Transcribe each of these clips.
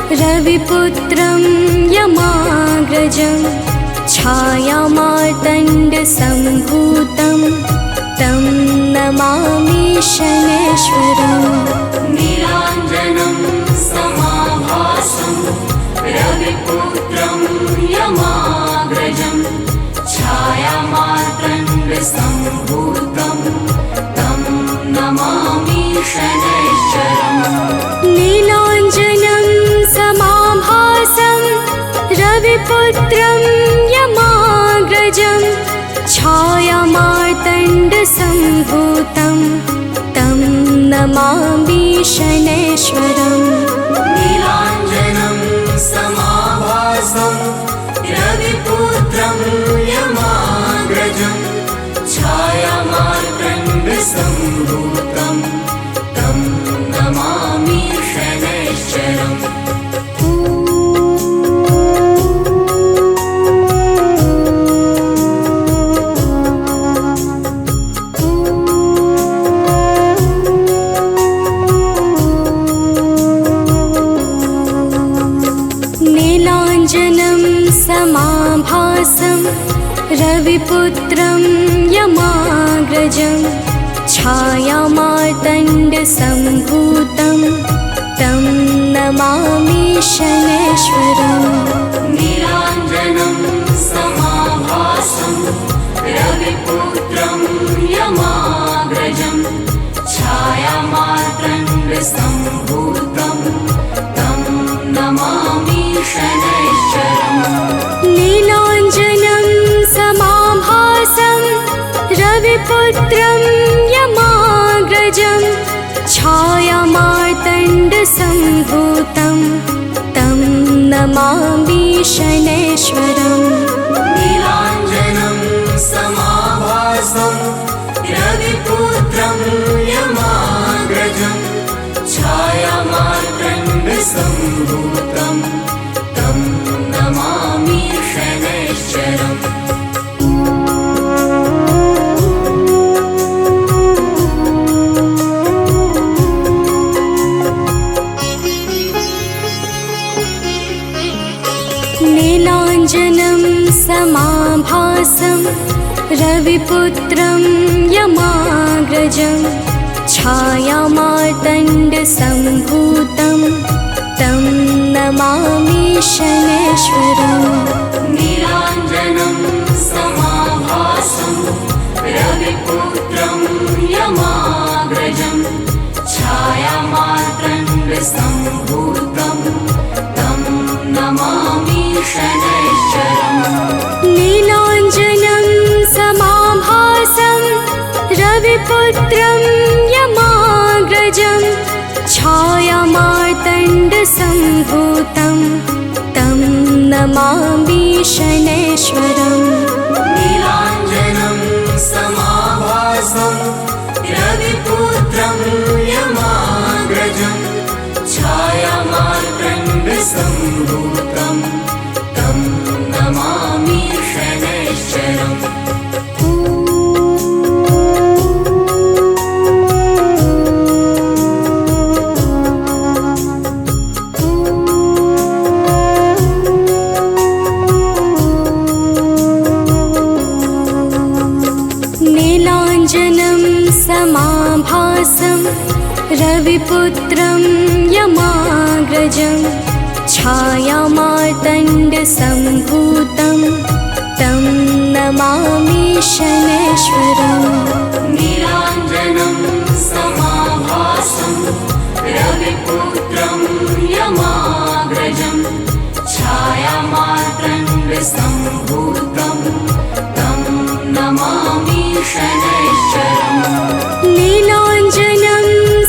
रविपुत्रं यमाग्रजं छायामार्तण्डसम्भूतं तं नमामि शनैश्वरम्। नीलाञ्जनं समाभासं रविपुत्रं यमाग्रजं छायामार्तण्डसम्भूतं तं नमामि शनैश्वरम्। नीलाञ्जनं समाभासं रविपुत्रं यमाग्रजं छायामार्तण्डसम्भूतं तं नमामि शनैश्वरम्। नीलाञ्जनं समाभासं रविपुत्रं यमाग्रजं छायामार्तण्डसम्भूतं तं नमामि शनैश्वरम्। नीलाञ्जनं समाभासं रविपुत्रं यमाग्रजं छायामार्तण्डसम्भूतं तं नमामि शनैश्वरम्। नीलाञ्जनं समाभासं रविपुत्रं यमाग्रजं छायामार्तण्डसम्भूतं तं नमामि शनैश्वरम्। नीलाञ्जनं समाभासं रविपुत्रं यमाग्रजं छायामार्तण्डसम्भूतं तं नमामि शनैश्वरम्। नीलाञ्जनं समाभासं रविपुत्रं यमाग्रजं छायामार्तण्डसम्भूतं तं नमामि शनैश्वरम्। नीलाञ्जनं समाभासं रविपुत्रं यमाग्रजं छायामार्तण्डसम्भूतं तं नमामि शनैश्वरम्। नीलाञ्जनं समाभासं रविपुत्रं यमाग्रजं छायामार्तण्डसम्भूतं तं नमामि शनैश्वरम्। नीलाञ्जनं समाभासं रविपुत्रं यमाग्रजं छायामार्तण्डसम्भूतं तं नमामि शनैश्वरम्। नीलाञ्जनं समाभासं रविपुत्रं यमाग्रजं छायामार्तण्डसम्भूतं तं नमामि शनैश्वरम्। नीलाञ्जनं समाभासं रविपुत्रं यमाग्रजं छायामार्तण्डसम्भूतं तं नमामि शनैश्वरम्। नीलाञ्जनं समाभासं रविपुत्रं यमाग्रजं छायामार्तण्डसम्भूतं तं नमामि शनैश्वरम्। नीलाञ्जनं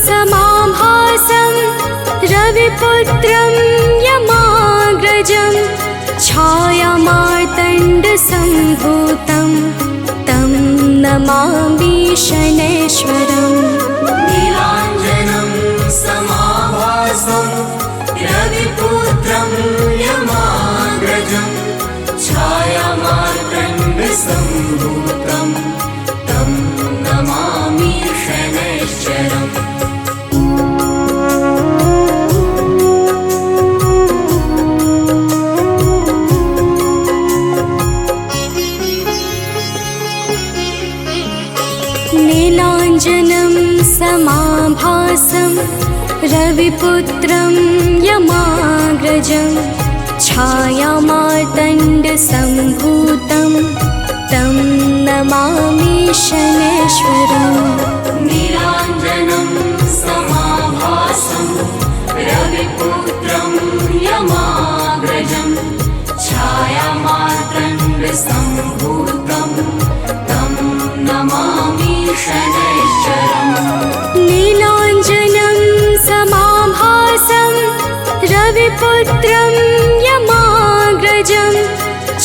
समाभासं रविपुत्रं यमाग्रजं छायामार्तण्डसम्भूतं तं नमामि शनैश्वरम्। नीलाञ्जनं समाभासं रविपुत्रं यमाग्रजं छायामार्तण्डसम्भूतं तं नमामि शनैश्वरम्। रविपुत्रं यमाग्रजं छायामार्तण्डसम्भूतं तं नमामि शनैश्वरम् नीलाञ्जनं समाभासं रविपुत्रं यमाग्रजं छायामार्तण्डसम्भूतं तं नमामि शनैश्वरम् नीलाञ्जनं समाभासं रविपुत्रं यमाग्रजं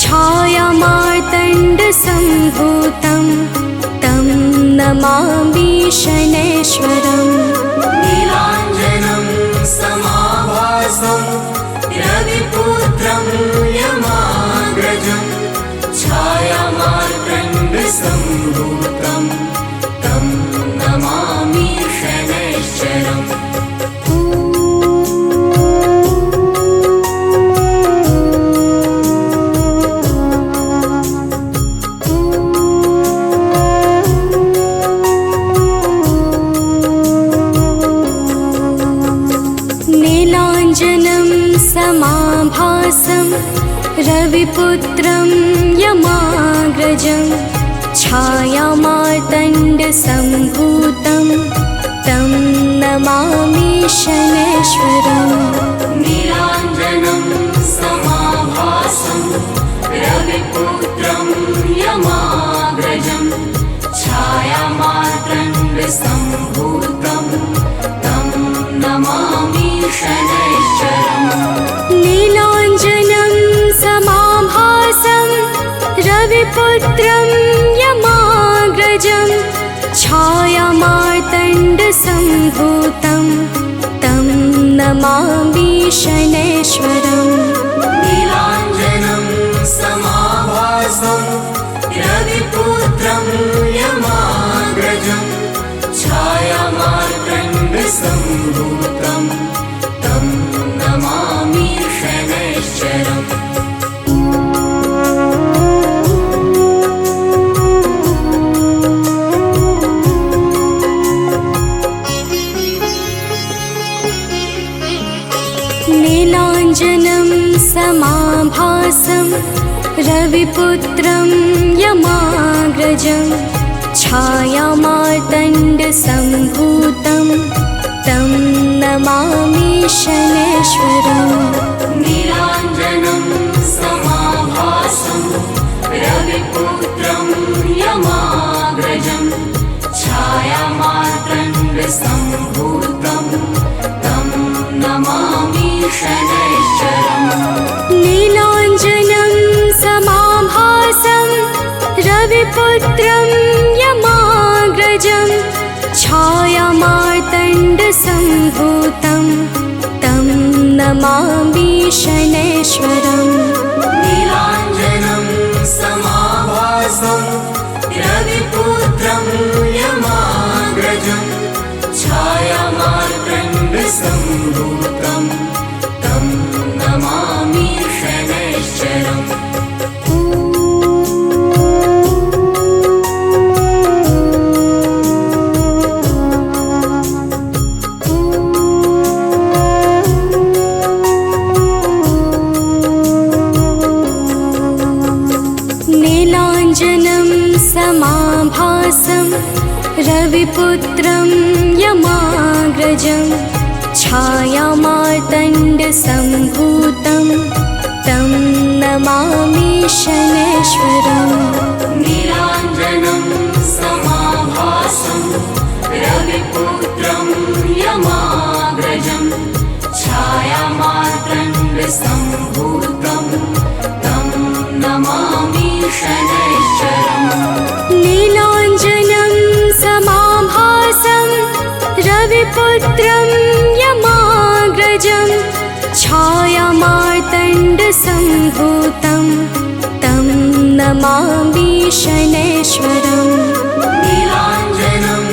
छायामार्तण्डसम्भूतं तं नमामि शनैश्वरम् नीलाञ्जनं समाभासं रविपुत्रं यमाग्रजं छायामार्तण्डसम्भूतं तं नमामि शनैश्वरम् नीलाञ्जनं समाभासं रविपुत्रं यमाग्रजं छायामार्तण्डसम्भूतं तं नमामि शनैश्वरम् नीलाञ्जनं समाभासं रविपुत्रं यमाग्रजं छायामार्तण्डसम्भूतं तं नमामि शनैश्वरम् नीलाञ्जनं समाभासं रविपुत्रं यमाग्रजं छायामार्तण्डसम्भूतं तं नमामि शनैश्वरम् नीलाञ्जनं समाभासं रविपुत्रं यमाग्रजं छायामार्तण्डसम्भूतं तं नमामि शनैश्वरम् नीलाञ्जनं समाभासं रविपुत्रं यमाग्रजं छायामार्तण्डसम्भूतं तं नमामि शनैश्वरम् नीलाञ्जनं समाभासं रविपुत्रं यमाग्रजं छायामार्तण्डसम्भूतं तं नमामि शनैश्वरम् नीलाञ्जनं समाभासं रविपुत्रं यमाग्रजं छायामार्तण्डसम्भूतं तं नमामि शनैश्वरम् नीलाञ्जनं समाभासं रविपुत्रं यमाग्रजं छायामार्तण्डसम्भूतं तं नमामि शनैश्वरम्। नीलाञ्जनं समाभासं रविपुत्रं यमाग्रजं छायामार्तण्डसम्भूतं तं नमामि शनैश्वरम् नीलाञ्जनं समाभासं रविपुत्रं यमाग्रजं छायामार्तण्डसम्भूतं तं नमामि शनैश्वरम् नीलाञ्जनं समाभासं रविपुत्रं यमाग्रजं छायामार्तण्डसम्भूतं तं नमामि शनैश्वरम् नीलाञ्जनं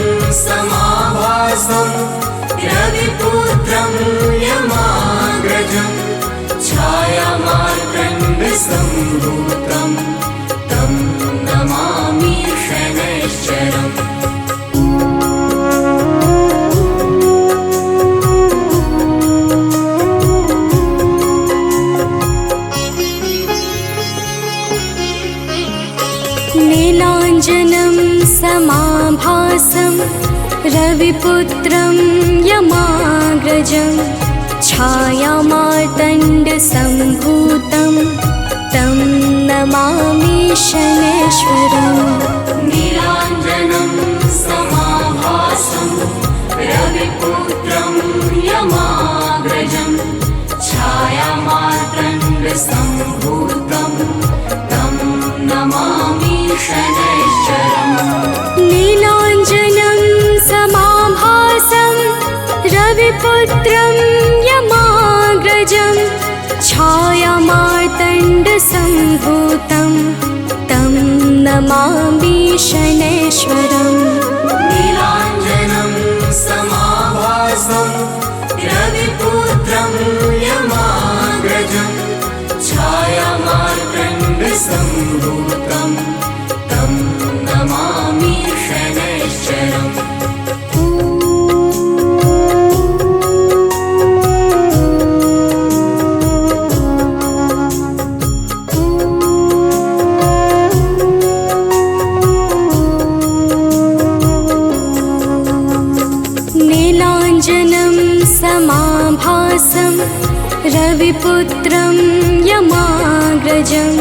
समाभासं रविपुत्रं यमाग्रजं छायामार्तण्डसम्भूतं तं नमामि शनैश्वरम्। रविपुत्रं यमाग्रजं छायामार्तण्डसम्भूतं तं नमामि शनैश्वरम्। नीलाञ्जनं समाभासं रविपुत्रं यमाग्रजं छायामार्तण्डसम्भूतं तं नमामि शनैश्वरम्। नीलाञ्जनं समाभासं रविपुत्रं यमाग्रजं छायामार्तण्डसम्भूतं तं नमामि शनैश्वरम्। नीलाञ्जनं समाभासं रविपुत्रं यमाग्रजं छायामार्तण्डसम्भूतं तं नमामि शनैश्वरम्। नीलाञ्जनं समाभासं रविपुत्रं यमाग्रजं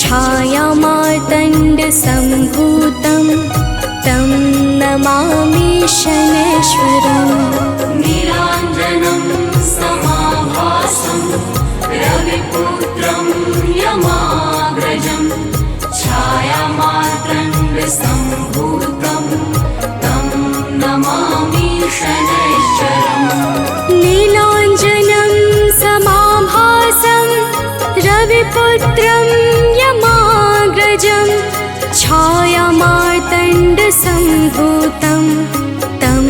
छायामार्तण्डसम्भूतं तं नमामि शनैश्वरम्। नीलाञ्जनं समाभासं रविपुत्रं यमाग्रजं छायामार्तण्डसम्भूतं तं नमामि शनैश्वरम्। नीलाञ्जनं समाभासं रविपुत्रं यमाग्रजं छायामार्तण्डसम्भूतं तं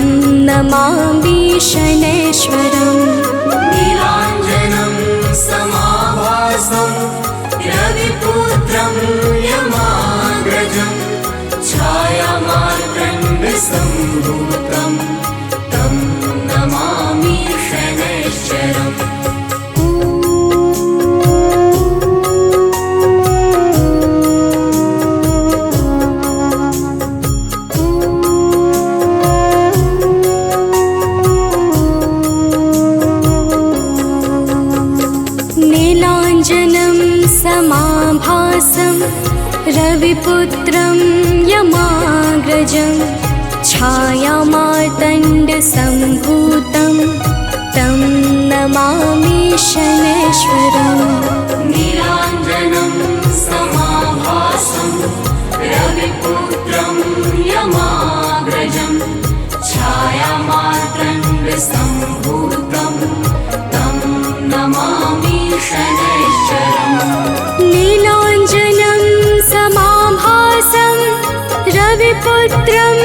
नमामि शनैश्वरम्। नीलाञ्जनं समाभासं रविपुत्रं यमाग्रजं छायामार्तण्डसम्भूतं तं नमामि शनैश्वरम्। नीलाञ्जनं समाभासं रविपुत्रं यमाग्रजं छायामार्तण्डसम्भूतं तं नमामि शनैश्वरम्। नीलाञ्जनं समाभासं रविपुत्रं यमाग्रजं छायामार्तण्डसम्भूतं तं नमामि शनैश्वरम्। नीलाञ्जनं समाभासं रविपुत्रं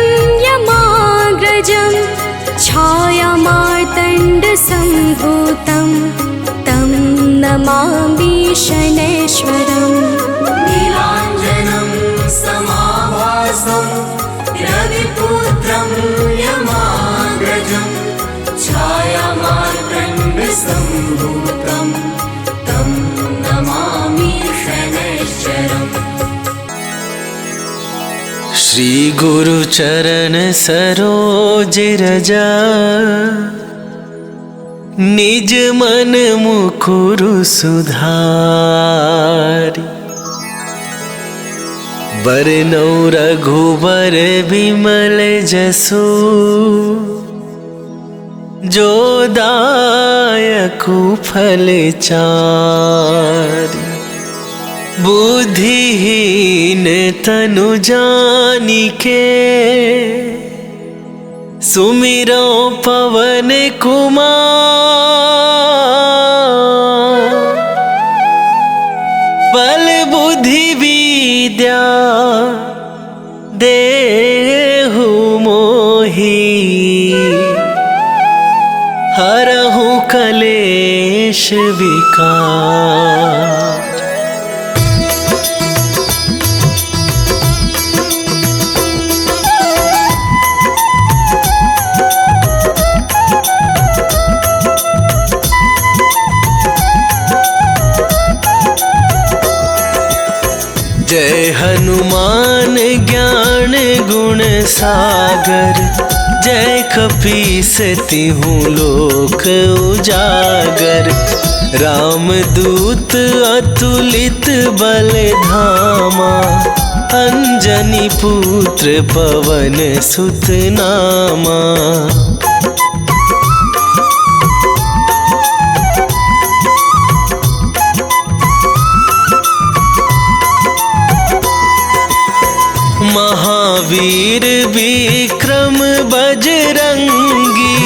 यमाग्रजं छायामार्तण्डसम्भूतं तं नमामि शनैश्वरम्। नीलाञ्जनं समाभासं रविपुत्रं यमाग्रजं छायामार्तण्डसम्भूतं तं नमामि शनैश्वरम्। श्री गुरु चरण सरोज रजा निज मन मुकुरु सुधारी। बरनौ रघुबर बिमल जसु जो दायकु फल चारि। बुद्धिहीन तनु जानिके सुमिरो पवन कुमार। बल बुद्धि विद्या देहु मोहि हरहु कलेश विकार। जय हनुमान ज्ञान गुण सागर जय कपीसती हूँ लोक उजागर। रामदूत अतुलित बल धामा, अंजनी पुत्र पवन सुत नामा। महावीर विक्रम बजरंगी,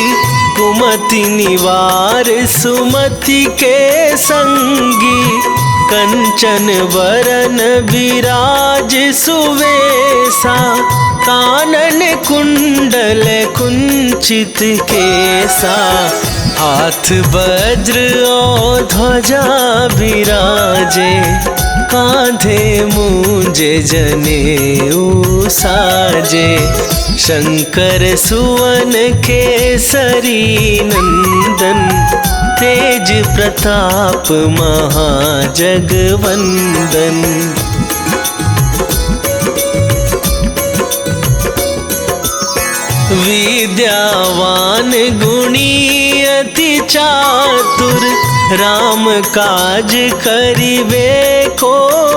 कुमति निवार सुमति के संगी। कंचन वरन विराज सुवेसा, कानन कुंडल कुंचित केसा। हाथ वज्र और ध्वजा विराजे, कांधे मूंजे जनेऊ साजे। शंकर सुवन केसरी नंदन, तेज प्रताप महाजगवंदन। विद्यावान गुणी अति चातुर, राम काज करिबे को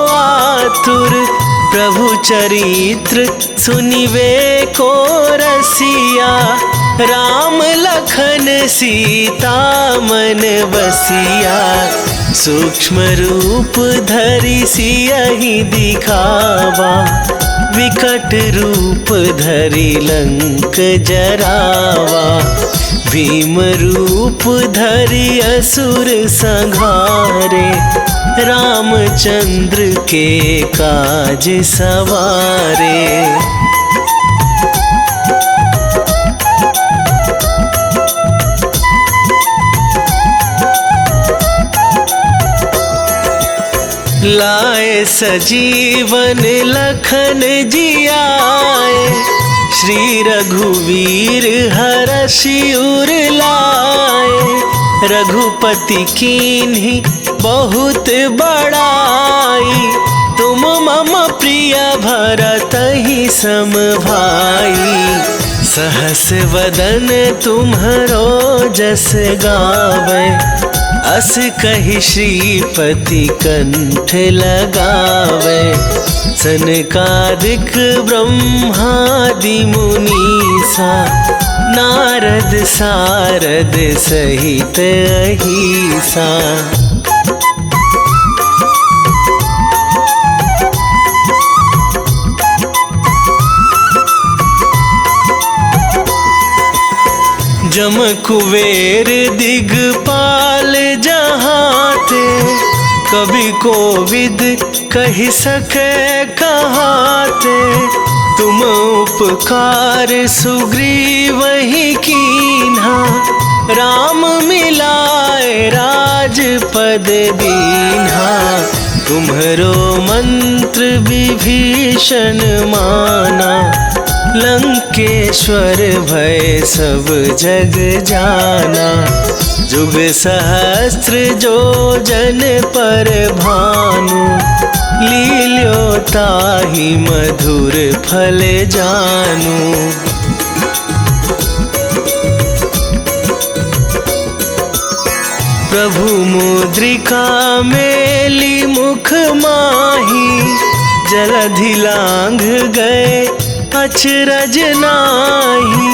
आतुर। प्रभु चरित्र सुनिबे को रसिया, राम लखन सीता मन बसिया। सूक्ष्म रूप धरि सियहि दिखावा, विकट रूप धरि लंक जरावा। भीम रूप धरि असुर संहारे, रामचंद्र के काज सवारे। लाए सजीवन लखन जियाए, श्री रघुवीर हरषि उर लाए। रघुपति कीन्ही बहुत बड़ाई, तुम मम प्रिय भरतहि सम भाई। सहस वदन तुम्हरो जस गावे, अस कहि श्रीपति कंठ लगावे। सनकादिक ब्रह्मादि मुनीसा, नारद सारद सहित अहिसा। जम कुबेर दिगपाल जहाते, कवि कोविद कहि सके कहाते। तुम उपकार सुग्रीवहि कीन्हा, राम मिलाए राजपद दीन्हा। तुम्हरो मंत्र विभीषण माना, लंकेश्वर भय सब जग जाना। जुग सहस्त्र जो जन पर भानु, लील्यो ताहि मधुर फल जानू। प्रभु मुद्रिका मेली मुख माही, जलधि लांघ गए अचरज नाहि।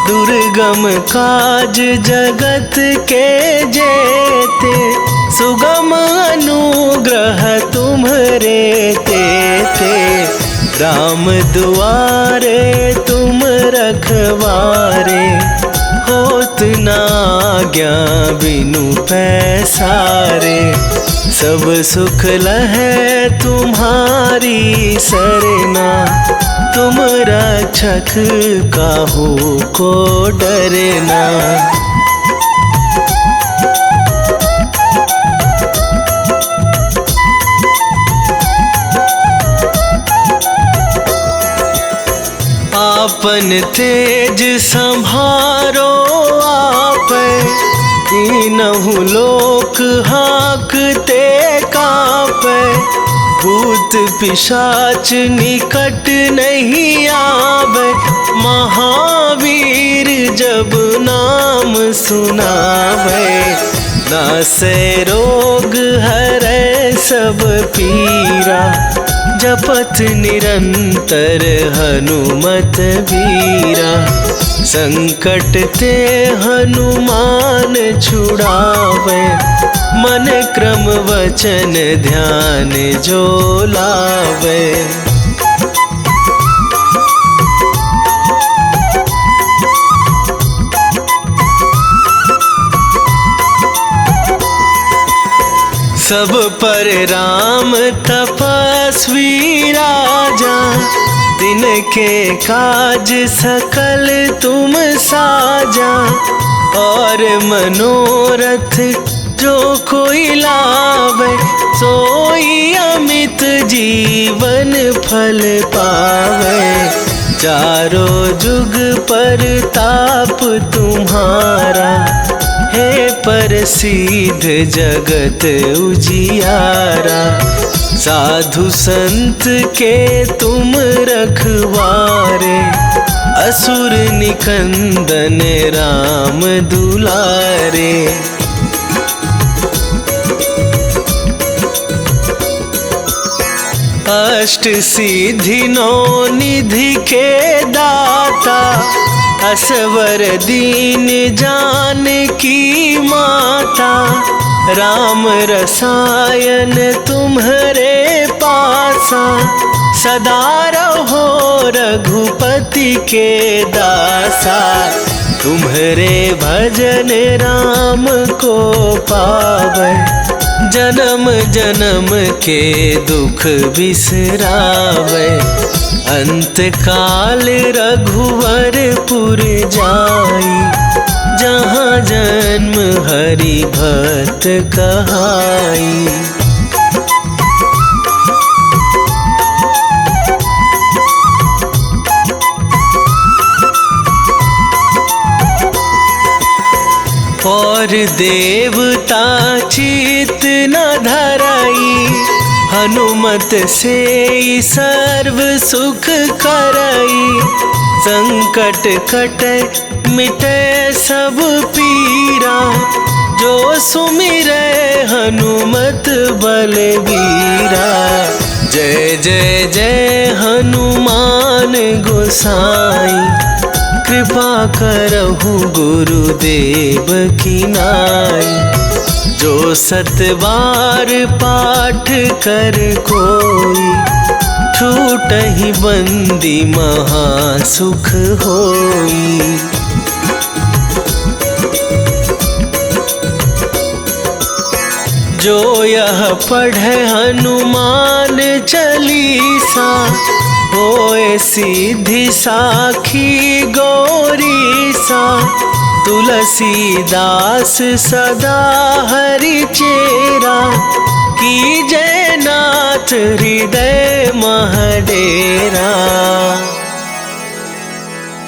दुर्गम काज जगत के जेते, सुगम अनुग्रह तुम्हरे तेते। राम दुआरे तुम रखवारे, होत न आज्ञा बिनु पैसारे। सब सुख लहै तुम्हारी सरना, तुम रक्षक काहू को डरना। आपन तेज संभारो आप, तीनहु लोक हाँकते कांपे। भूत पिशाच निकट नहीं आवे, महावीर जब नाम सुनावे। नासे रोग हरै सब पीरा, जपत निरंतर हनुमत वीरा। संकट ते हनुमान छुड़ावे, मन क्रम वचन ध्यान जो लावे। सब पर राम तपस्वी राजा, दिन के काज सकल तुम साजा। और मनोरथ जो कोई लावे, सोई अमित जीवन फल पावे। चारों जुग पर ताप तुम्हारा, हे प्रसिद्ध जगत उजियारा। साधु संत के तुम रखवारे, असुर निकंदन राम दुलारे। अष्ट सिद्धि नौ निधि के दाता, असवर दीन जानकी माता। राम रसायन तुम्हारे पासा, सदा रहो रघुपति के दासा। तुम्हारे भजन राम को पावे, जन्म जन्म के दुख बिसरावे। अंत काल रघुवरपुर जाई, जहाँ जन्म हरि भक्त कहाई। और देवता चित न धराई, हनुमत से सर्व सुख करई। संकट कटे मिटे सब पीरा, जो सुमिरै हनुमत बलबीरा। जय जय जय हनुमान गोसाई, कृपा करहु गुरुदेव की नाई। जो सतबार पाठ कर कोई, छूटहि बंदी महासुख होई। जो यह पढ़े हनुमान चालीसा, होए सिद्धि साखी गौरीसा। तुलसीदास सदा हरि चेरा, की जय नाथ हृदय महडेरा।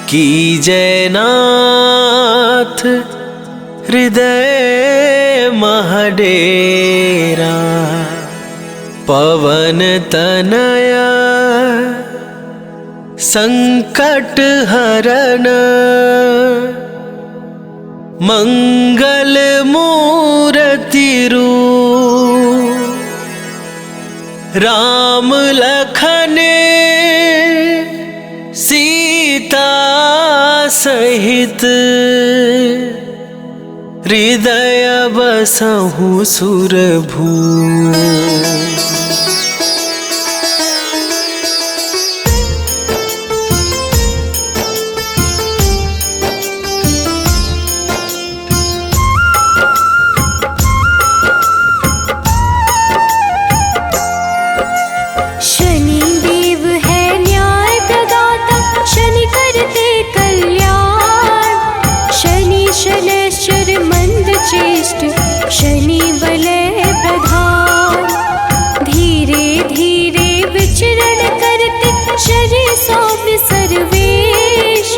की जय नाथ हृदय महडेरा। पवन तनया संकट हरण, मंगल मूर्ति रूप। राम लखन सीता सहित, हृदय बसहु सुरभूप। शनि वलय प्रधान, धीरे धीरे विचरण करते शरीर सौम्य सर्वेश।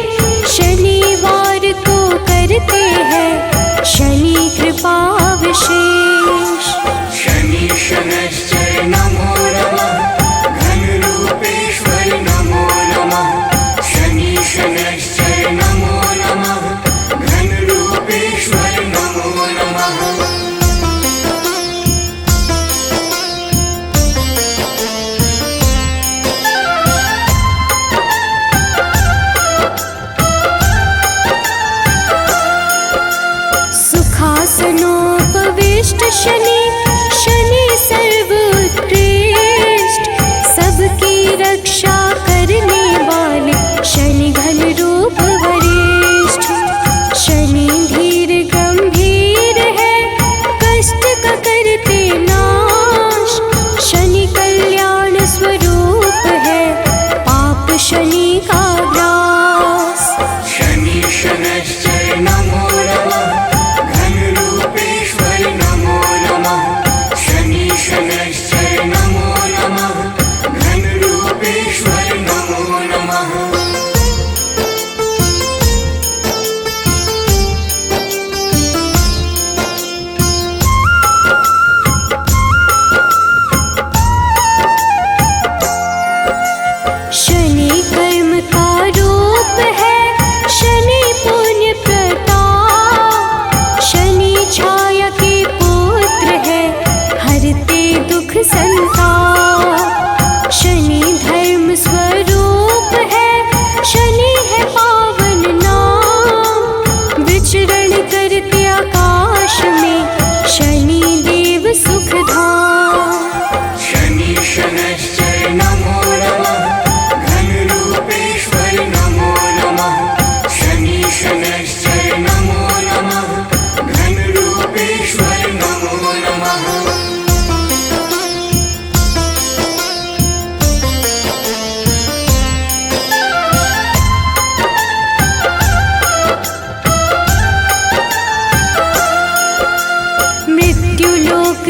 शनिवार को करते हैं शनि कृपा विशेष। शनि शनैश्चर नमो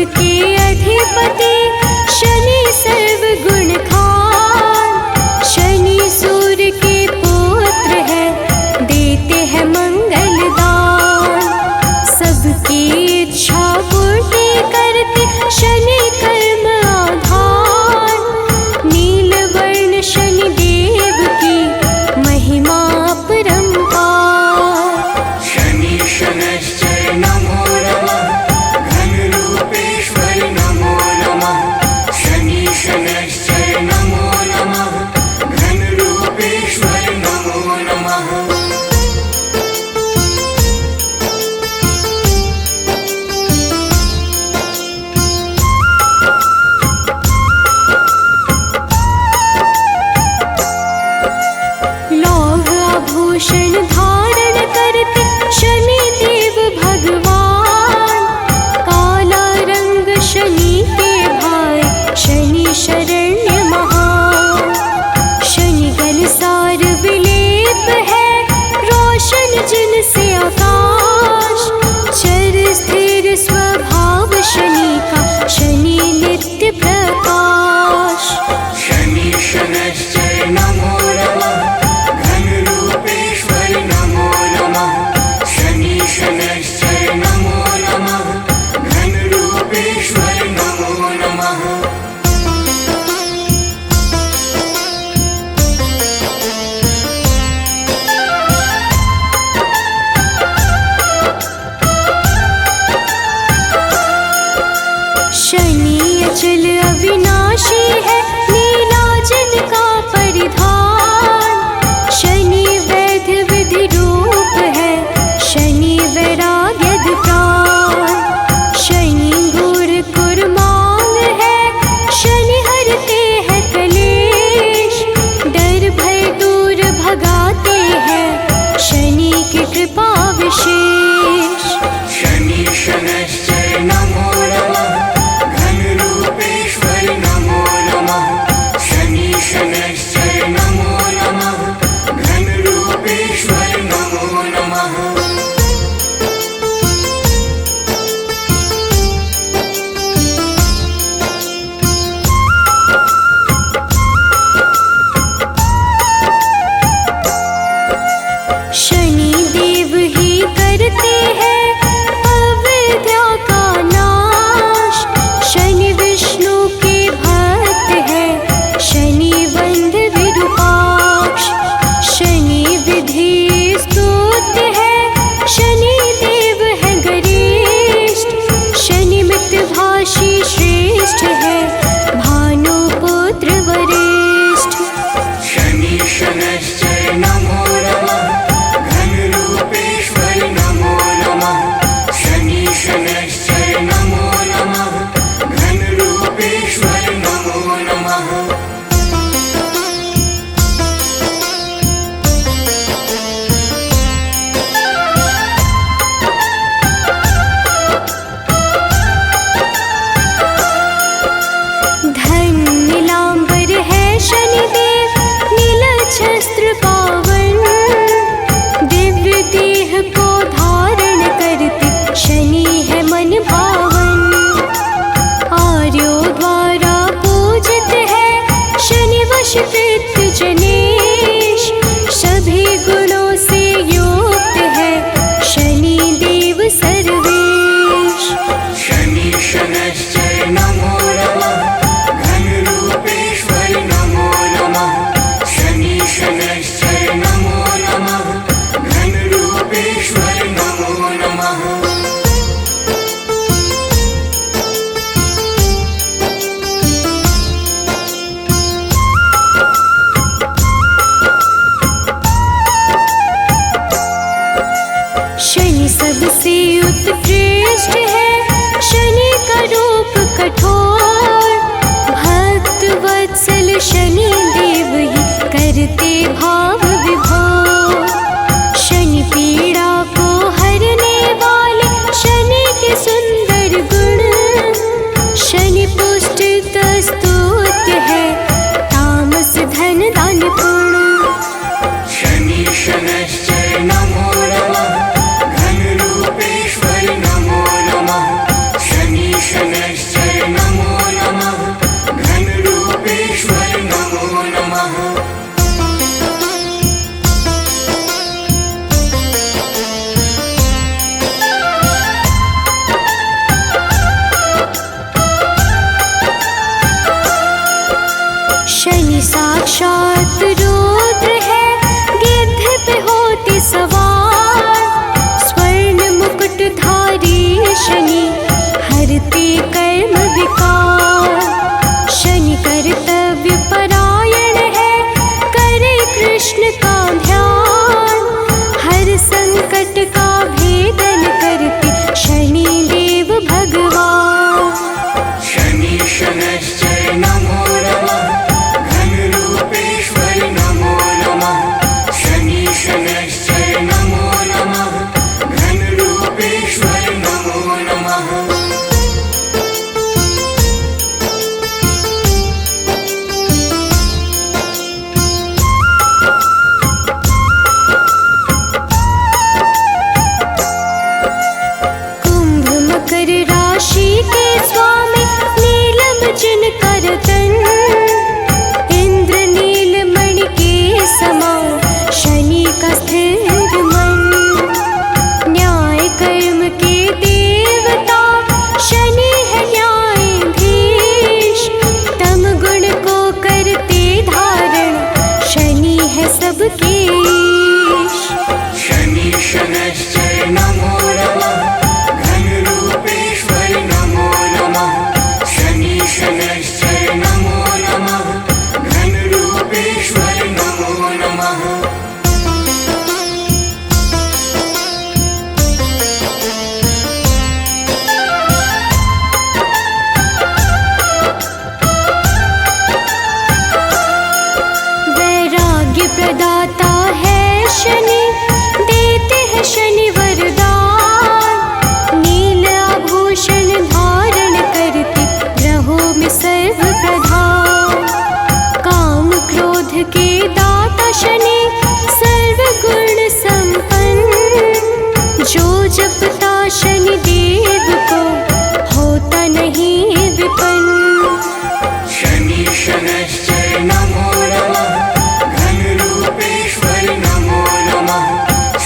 के अधिपति शनि सर्व गुण खान। शनि सूर्य के पुत्र है, देते हैं मंगल दान। सबकी इच्छा पूर्ति करते शनि कर्म आधार। नीलवर्ण शनि देव की महिमा अपरंपार। शनि शनैश्चर नमो नमः, घनरूपेश्वर नमो नमः। शनि शनैश्चर नमो नमः, घनरूपेश्वर नमो नमः। लौह आभूषण धारण करते शनि देव भगवान। काला रंग शनि के भाई, शनि शरण्य महान। शनि गलसार विलेप है, रोशन जिनसे आकाश। चर स्थिर स्वभाव शनि का, शनि नित्य प्रकाश। शनि शनैश्चर नमो नमः, घनरूपेश्वर नमो नमः। शनि शनैश्चर नमो नमः, घनरूपेश्वर नमो नमः। शनि अचल अविनाशी है, नीलाजन का परिधान। शनि वैद्य विधि रूप है, शनि वैराग्य प्राण। शनि गुर कुर्मांग है, शनि हरते हैं कलेश। डर भय दूर भगाते हैं, शनि की कृपा विशेष। शनि शनैश्चर नमो नमः, घनरूपेश्वर शनि साक्षात रुद्र है, गिद्ध पे होते सवार। स्वर्ण मुकुटधारी शनि, हरते कर्म विकार। शनि कर्तव्य परायण है, करे कृष्ण का ध्यान। हर संकट का भेदन करते शनि देव भगवान। शनि शनैश्चर नमो नमः, घनरूपेश्वर नमो नमः। शनि शनैश्चर नमो नमः, घनरूपेश्वर नमो नमः। कुंभ मकर राशि के स्वामी, नीलम जिनकर तन। इंद्र नीलमणि के समान, शनि का स्थिर मन। न्याय कर्म के देवता, शनि है न्यायाधीश। तम गुण को करते धारण, शनि है सबके ईश। शनि शनैश्चर नमो नमः, घनरूपेश्वर नमो नमः। शनि शनैश्चर नमो नमः, घनरूपेश्वर नमो नमः। वैराग्य प्रदाता है शनि, देते हैं शनि वरदान। नील आभूषण धारण करते, ग्रहों में सर्व प्रधान। काम क्रोध के दाता शनि, सर्व गुण संपन्न। जो जपता शनि देव को, होता नहीं विपन्न। शनि शनैश्चर नमो नमः, घनरूपेश्वर नमो नमः।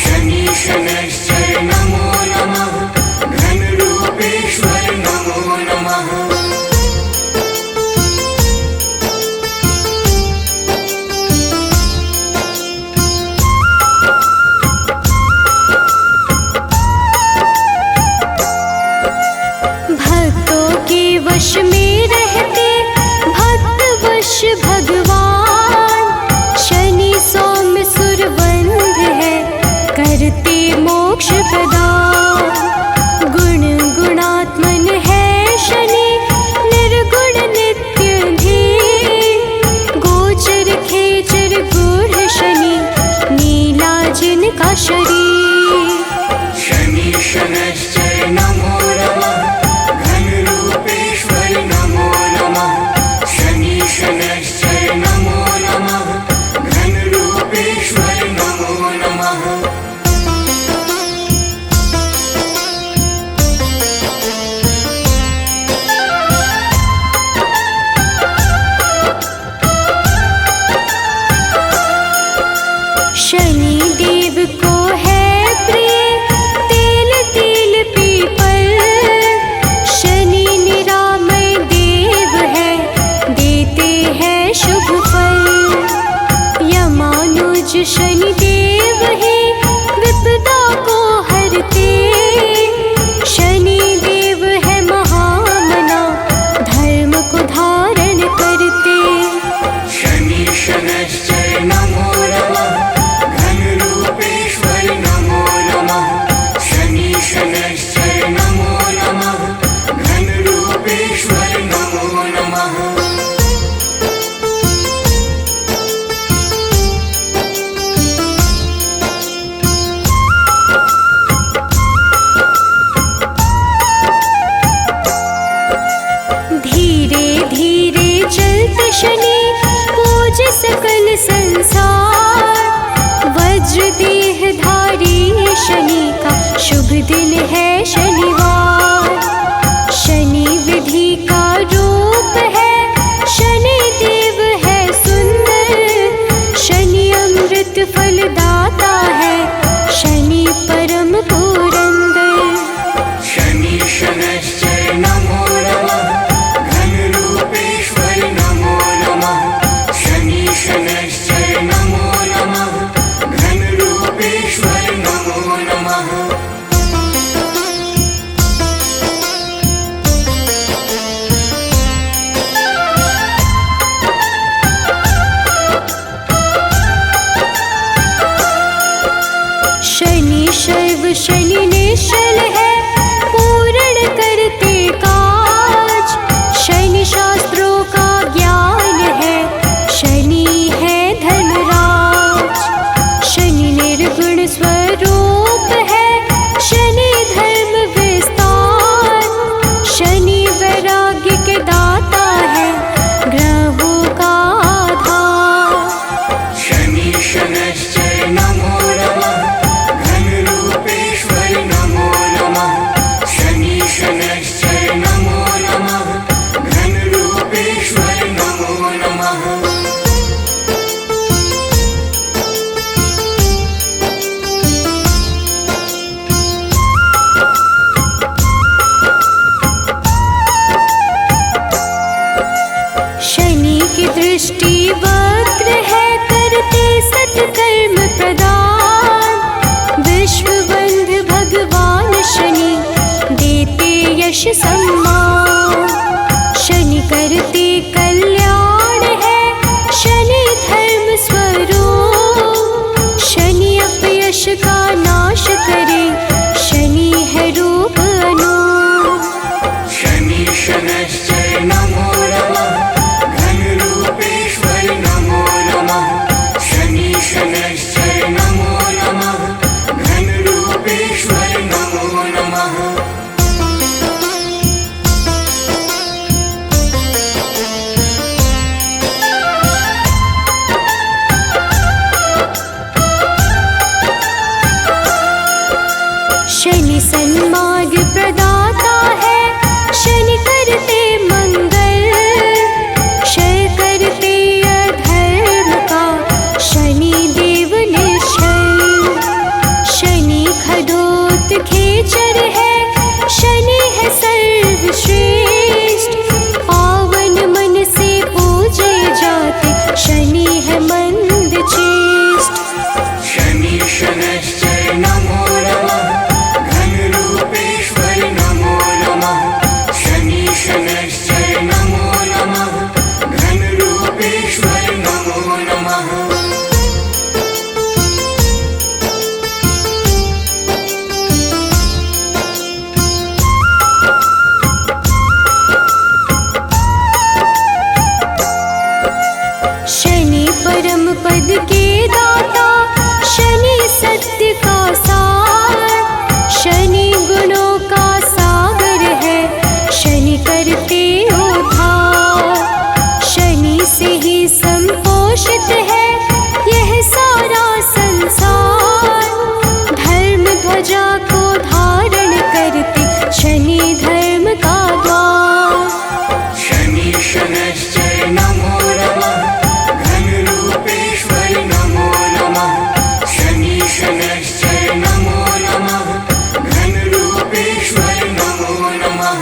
शनि शनैश्चर नमो नमः, घनरूपेश्वर नमो नमः। भक्तों के वश में रहते, भक्त वश भगवान। शनि सौम्य सुरवंध है, करते मोक्ष प्रदान। गुण गुणात्मन है शनि, निर्गुण नित्य धीर। गोचर खेचर गूढ़ शनि, नीला जिनका शरीर। शनि शनैश्चर नमो नमः, घनरूपेश्वर नमो नमः। शनि शनैश्चर नमो नमः, घनरूपेश्वर नमो नमः। शनि देव को है प्रिय, तेल तेल पीपल। शनि निरामय देव है, देते हैं शुभ फल। यमानुज शनि देव ही, विपदा को हरते। शनि देव है महामना, धर्म को धारण करते। शनि शनैश्चर नमो नमः, घनरूपेश्वर नमो नमः। शनि शनैश्चर नमो नमः, घनरूपेश्वर नमो नमः। धीरे धीरे चलते शनि, पूज सकल संसार। वज्र देह धारी शनि का, शुभ दिन है शनिवार। शनि विधि का रूप है, शनि देव है सुंदर। शनि अमृत फलदाता है, शनि परम पुरंदर। शनि शनैश्चर नमो नमः, घनरूपेश्वर नमो नमः। शनि सम्मान। शनि करते कल्याण है, शनि धर्म स्वरूप। शनि अपयश का नाश करे, शनि है रूप अनूप। शनि शनैश्चर नमो नमः, घनरूपेश्वर नमो नमः। शनि शनैश्चर नमो नमः, घनरूपेश्वर नमो नमः। शनि सन्मार्ग प्रदाता है, शनि करते मंगल। क्षय करते अधर्म का, शनि देव निश्चल। शनि खडोत खेचर है, शनि है सर्वश्रेष्ठ। पावन मन से पूजे जाते, शनि है मंद चेष्ट। शनि शनैश्चर नमो नमः, घनरूपेश्वर नमो नमः। शनि शनैश्चर नमो नमः, घनरूपेश्वर नमो नमः। शनि परम पद के दाता, शनि सत्य का सार। शनि गुणों का सागर है, शनि करते उद्धार। शनि से ही संपोषित है यह सारा संसार। धर्म ध्वजा को धारण करते, शनि धर्म का द्वार। शनि शनैश्चर नमो नमः, घनरूपेश्वर नमो नमः। शनि शनैश्चर नमो नमः, घनरूपेश्वर नमो नमः।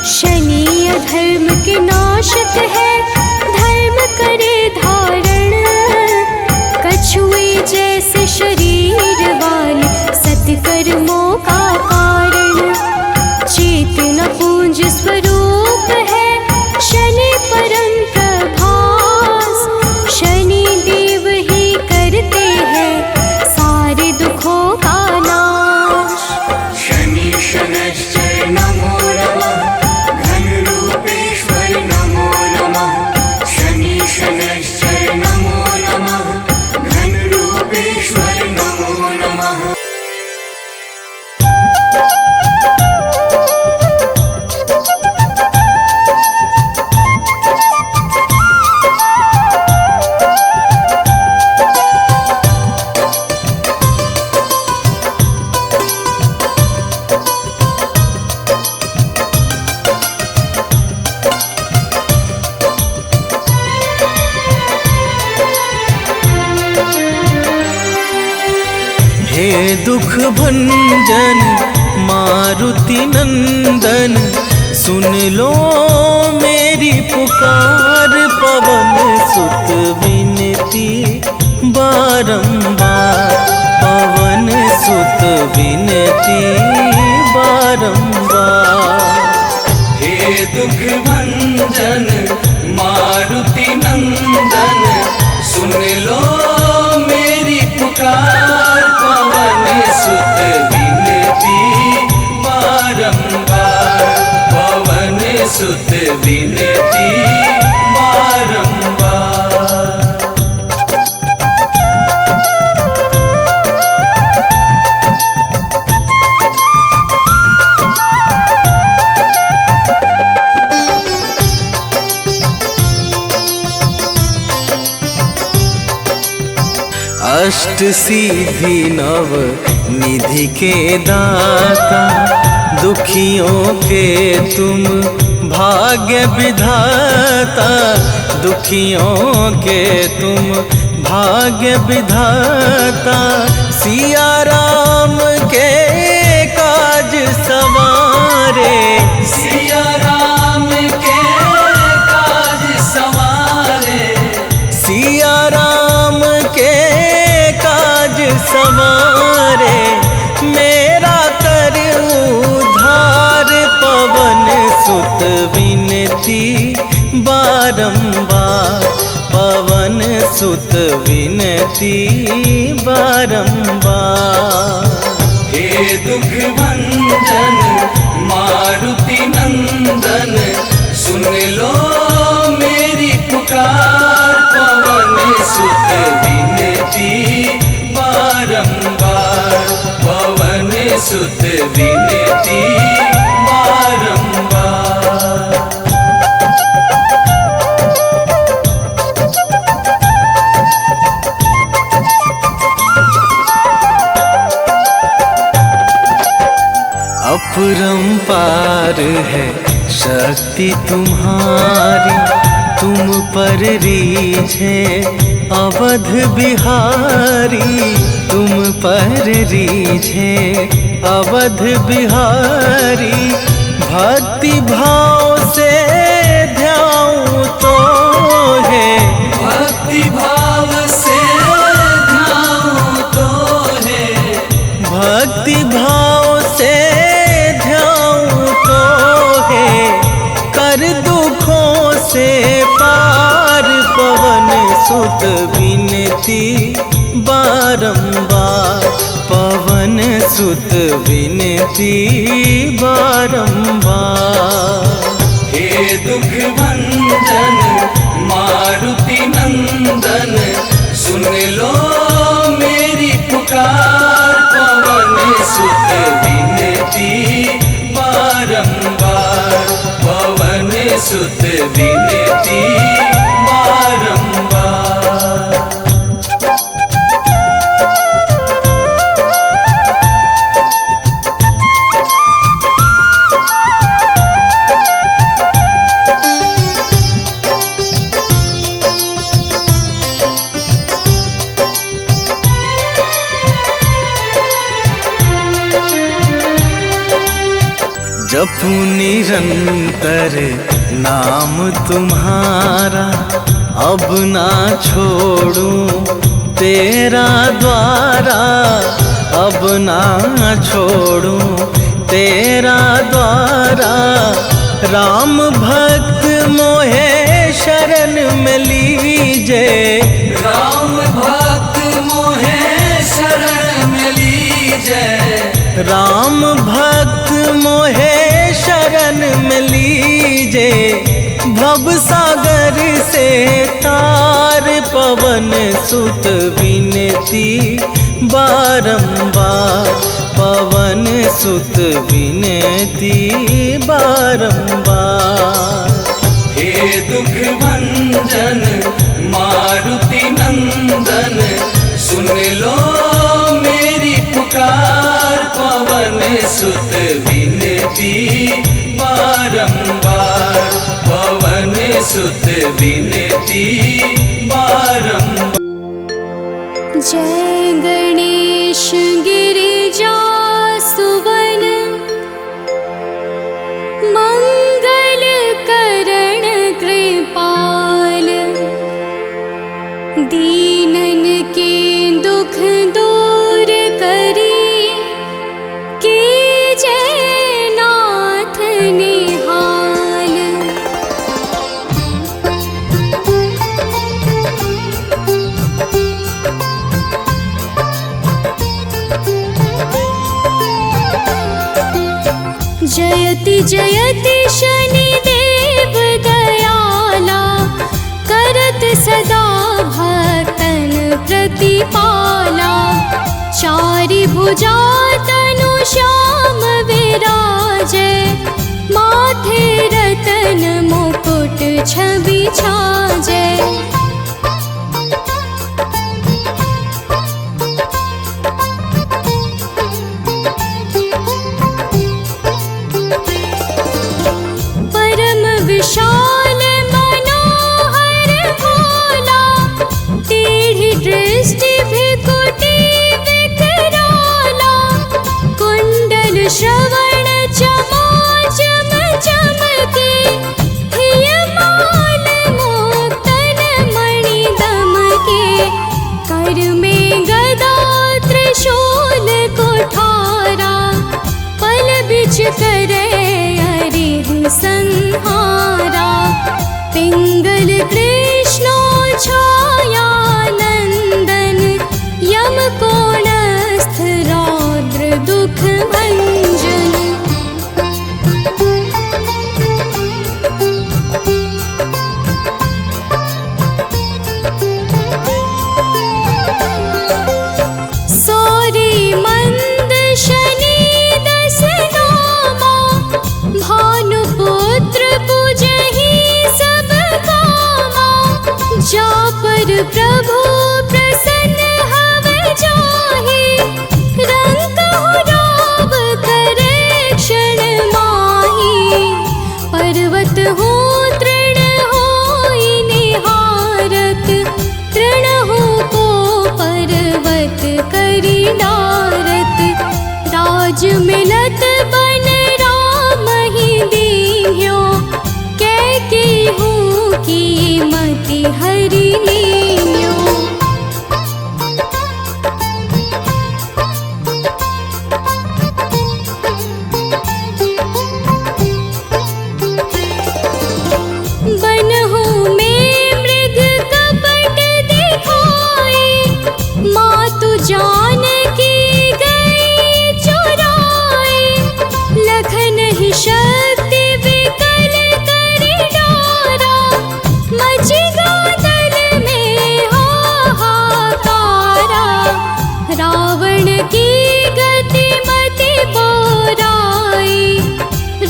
शनि अधर्म के नाशक है, धर्म करे धारण। कछुए जैसे शरीर वाले, सत्कर्मों का कारण। चेतना पुंज स्वरूप है, शनि परम प्रभास। शनि देव ही करते हैं सारे दुखों का नाश। शनि शनैश्चर नमो नमः, घनरूपेश्वर नमो नमः। शनि शनैश्चर नमो नमः, घनरूपेश्वर नमो नमः। हे दुख भंजन मारुति नंदन, सुन लो मेरी पुकार। पवन सुत विनती बारंबार, पवन सुत विनती बारंबार। हे दुख भंजन मारुति नंदन, सुन लो मेरी पुकार। पवन सुत विनती बारंबार, पवन सुत विनती बारंबार। अष्ट सिद्धि नव निधि के दाता, दुखियों के तुम भाग्य विधाता। दुखियों के तुम भाग्य विधाता। सिया राम के काज सवारे, सिया राम के सुत विनती बारंबार, पवन सुत विनती बारंबार। हे दुख भंजन मारुति नंदन, सुन लो मेरी पुकार, पवन सुत विनती बारंबार, पवन सुत विनती बारंबार। अपरंपार है शक्ति तुम्हारी, तुम पर रीझे अवध बिहारी, तुम पर रीझे अवध बिहारी। भक्ति भाव से ध्याऊं तो है, भक्ति भाव से ध्याऊं तो है, भक्ति भाव से ध्याऊं तो है, कर दुखों से पार, पवन सुत विनती बारंबार, पवन सुत विनती बारंबार। हे दुख भंजन मारुति नंदन, सुन लो मेरी पुकार, पवन सुत विनती बारंबार, पवन सुत विनती बारंबार। जपू निरंतर नाम तुम्हारा, अब ना छोड़ूं तेरा द्वारा, अब ना छोड़ूं तेरा द्वारा। राम भक्त मोहे शरण में लीजे, राम भक्त मोहे शरण में लीजे, राम भक्त मोहे शरण में लीजे। भव सागर से तार, पवन सुत विनती बारंबार, पवन सुत विनती बारंबार। हे दुख भंजन मारुति नंदन, सुन लो मेरी पुकार, पवन सुत विनती बारंबार, पवन सुत विनती बारंबार। जय गणेश गिरिजा सुवन, मंगल करण कृपाल, दीनन के दुख दूर करी, की जय नाथ निहाल। जयति जयति शनिदेव दयाला, करत सदा भक्तन प्रतिपाला। चारि भुजा तनु श्याम विराजे, माथे रतन मुकुट छवि छाजे। परम विशाल मनोहर भोला, टेढ़ी दृष्टि भृकुटी विकराला। कुंडल पर प्रभु प्रसन्न हव जाहि, रंग कहु राव करे क्षण माहि। पर्वत हो तृण होई निहारत, तृण हो को पर्वत करि डारत। राज मिलत बन राम ही दीन्ह्यो, कैकेयी की मति हरि लीन्ह्यो। बनहु में मृग कपट दिखाई, मातु जानकी गई चुराई। लखन ही शक्ति विकल करि डारा, मचि गादल में हाहाकारा। रावण की गति मति बोराई,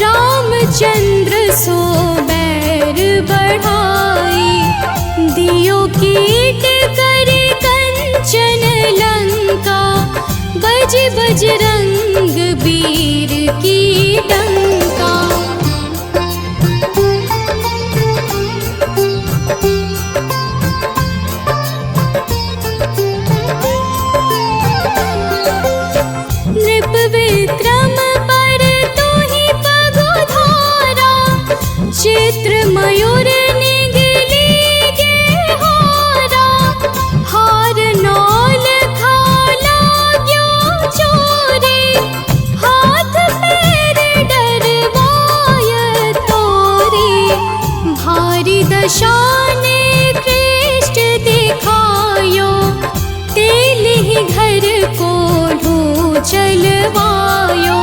रामचंद्र सो बैर बढ़ाई। दियो कीट करि कंचन लंका, बज बजरंग वीर की डंका। नृप विक्रम पर तुहि पगुधारा, चित्र मयूर निगली गे हारा। हार नौल खाला ग्यो चोरी, हाथ पैर डरवाय तोरी। भारी दशाने कृष्ट दिखायो, तेलिहि घर को चलवायो।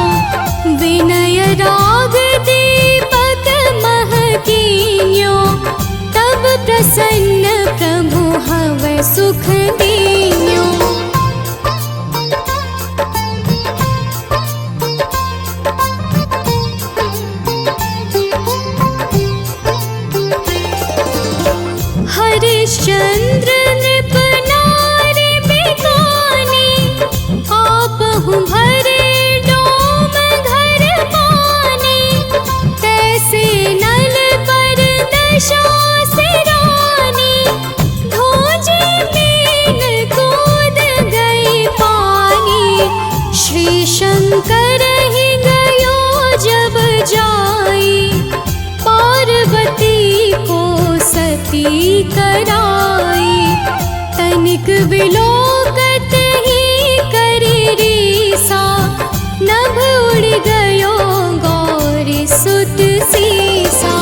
विनय राग दीपक महकीन्यो, तब प्रसन्न प्रभु हव सुख दीन्यो। हरिश्चंद्र नृप नारी बिकानी, आपहु भरे डोम घर पानी। तैसे नल पर दशा सिरानी, धोजे मीन कूद गई पानी। श्री शंकर ही गयो जब जाई, पार्वती को सती कराई। तनिक विलोकत ही करि रीसा, नभ उड़ गयो गौरी सुत सीसा।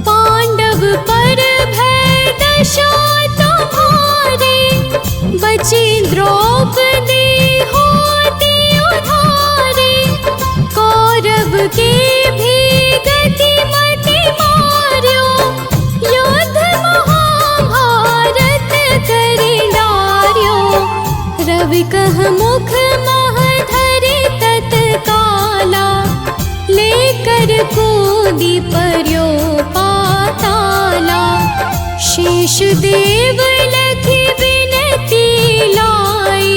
पांडव पर भय दशा तुम्हारी, बची द्रौपदी होती उधारी। कौरव के भी गति मति मार्यो, युद्ध महाभारत करि डार्यो। रवि कह मुख मह धरि तत्काला, लेकर कूदि पर्यो पाताला। शेष देव लखि विनती लाई,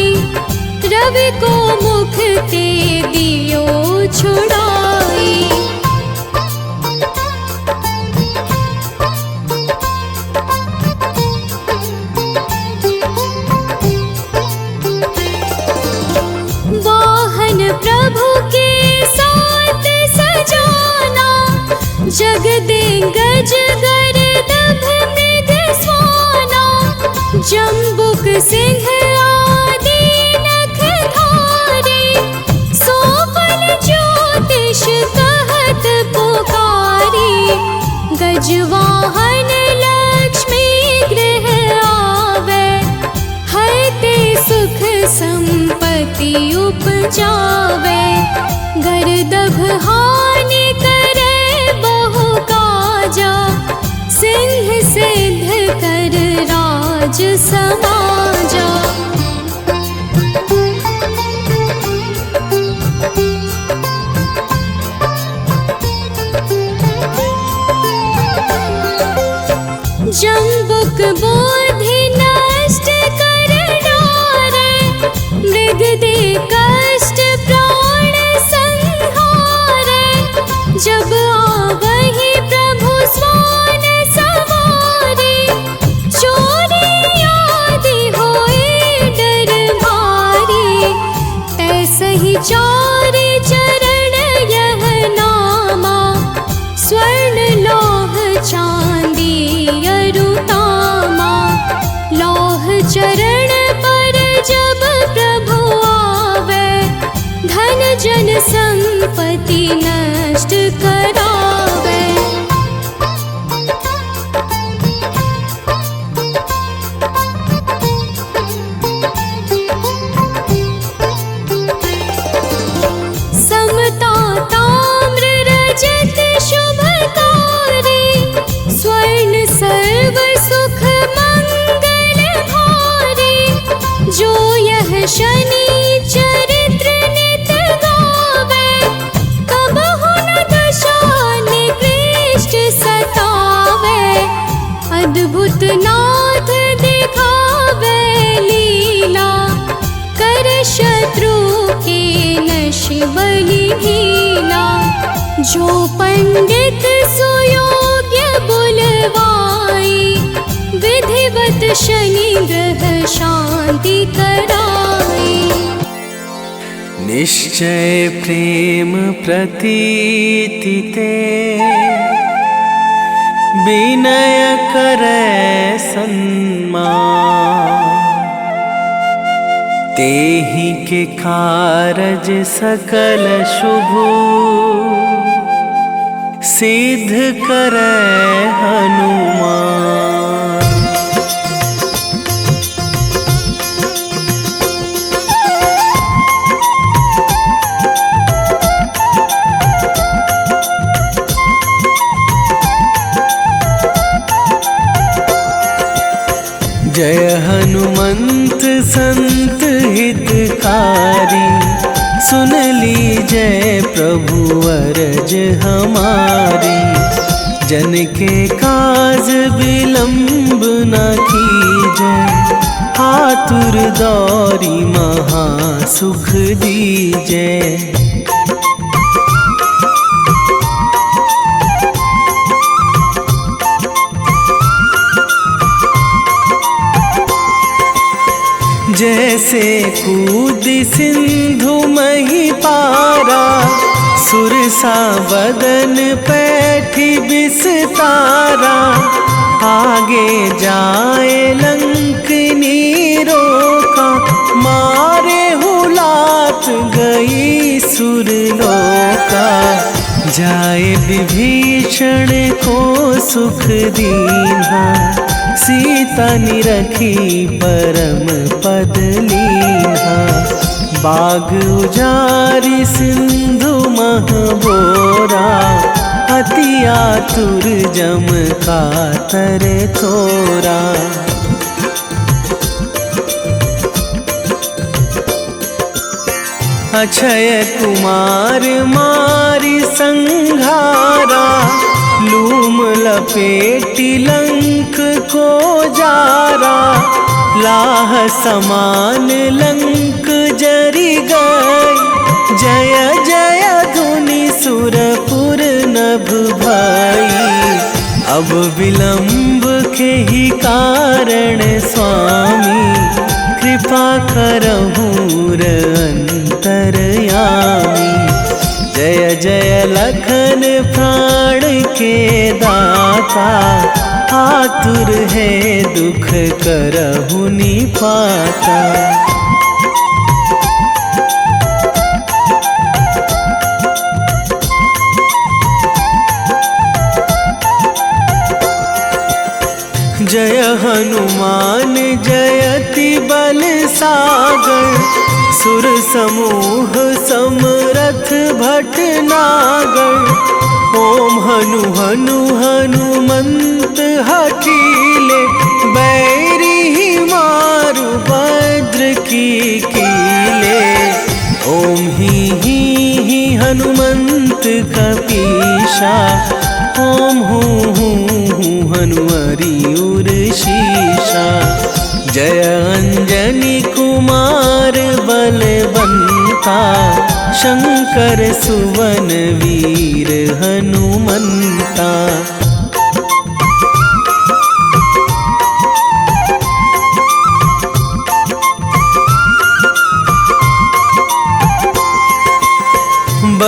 रवि को मुख ते दियो छुड़ाई। वाहन प्रभु के साथ सजाना, जगदेंगज गर्दभ मृग स्वाना। जम्बुक सिंह आदि नखधारी, सोफल ज्योतिष कहत पुकारी। गजवाहन लक्ष्मी गृह आवे, है ते सुख संपत्ति उपजावे। गर्दभ हानि करे बहु काजा, सिंह सिद्ध कर राज समाजा। चारि चरण यह नामा, स्वर्ण लौह चांदी अरुतामा। लौह चरण पर जब प्रभु आवे, धन जन संपत्ति नष्ट करावे। समता ताम्र रजत शुभकारी, स्वर्ण सर्व सुख मंगल भारी। जो यह शनि चरित्र नित गावे, कबहु न दशा निकृष्ट सतावे। अद्भुत नाथ दिखावे लीला, कर शत्रु के नश बलि ढीला। जो पंडित सुयोग्य बुलवाई, विधिवत शनि ग्रह शांति कराई। निश्चय प्रेम प्रतीति ते, विनय करे सन्मान। तेहि के कारज सकल शुभ, सिद्ध करे हनुमान। जय हनुमंत संत हितकारी, सुन लीजय प्रभु अरज हमारी। जन के काज विलंब न कीजय, आतुर दौरी महा सुख दीजय। जैसे कूद सिंधु मही पारा, सुरसा बदन पैठी बिस्तारा। आगे जाए लंकनी रोका, मारे हुलात गई सुरलोका। जाए विभीषण को सुख दीन्हा, सीता निरखी परम पद लीन्हा। बाग उजारी सिंधु महबोरा, अति आतुर जम कातर थोरा। अक्षय कुमार मारी संघारा, लूम लपेटी लंक को जारा। लाह समान लंक जरी गई, जय जय धुनि सुरपुर नभ भई। अब विलंब के ही कारण स्वामी, कृपा करहूँ अंतरयामी। जय जय लखन प्राण के दाता, आतुर है दुख करहु निपाता। जय हनुमान जयति बल सागर, सुर समूह समरथ भटनागर। ओम हनु हनु हनुमंत हठीले, बैरी मारु भद्र की कीले। ओम ही हनुमंत कपीशा, ओम हूँ हनुमरी उर शीशा। जय अंजनी कुमार बलवंता, शंकर सुवन वीर हनुमंता।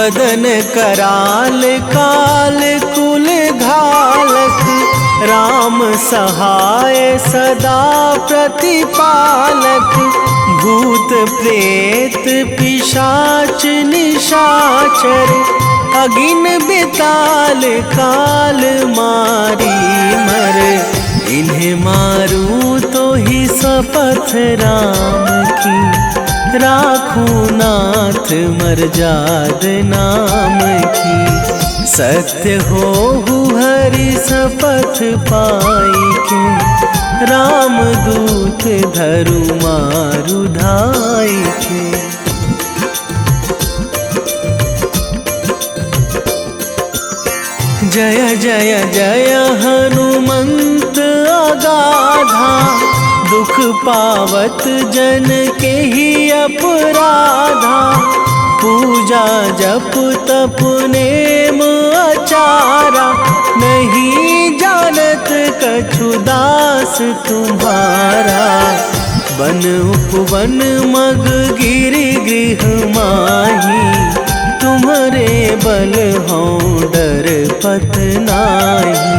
बदन कराल काल कुल घालक, राम सहाय सदा प्रतिपालक। भूत प्रेत पिशाच निशाचर, अगिन बिताल काल मारी मर। इन्हें मारूं तो ही शपथ राम की, राखूं नाथ मर्याद नाम की। सत्य हो हरि शपथ पाई के, राम दूत धरु मारु धाई के। जय जय जय हनुमंत अगाधा, दुख पावत जन के ही अपराधा। पूजा जप तप नेम आचारा, नहीं जानत कछु दास तुम्हारा। वन उपवन मग गिरि गृह माही, तुम्हारे बल हों डर पत नाही।